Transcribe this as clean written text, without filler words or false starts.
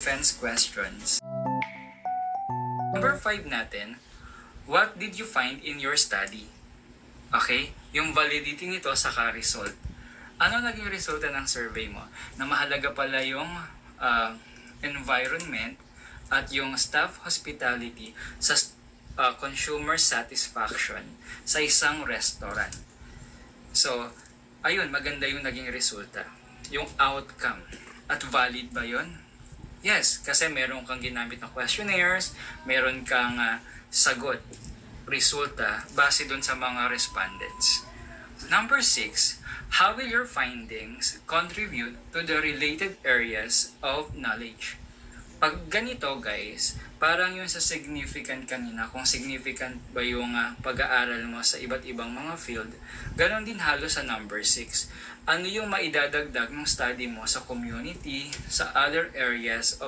defense questions. Number 5 natin, what did you find in your study? Okay? Yung validity nito saka result. Ano naging resulta ng survey mo? Na mahalaga pala yung environment at yung staff hospitality sa consumer satisfaction sa isang restaurant. So, ayun, maganda yung naging resulta. Yung outcome. At valid ba yun? Yes, kasi meron kang ginamit na questionnaires, meron kang sagot, resulta, base dun sa mga respondents. Number 6, how will your findings contribute to the related areas of knowledge? Pag ganito guys, parang yung sa significant kanina, kung significant ba yung pag-aaral mo sa iba't ibang mga field, ganon din halos sa number 6. Ano yung maidadagdag ng study mo sa community, sa other areas of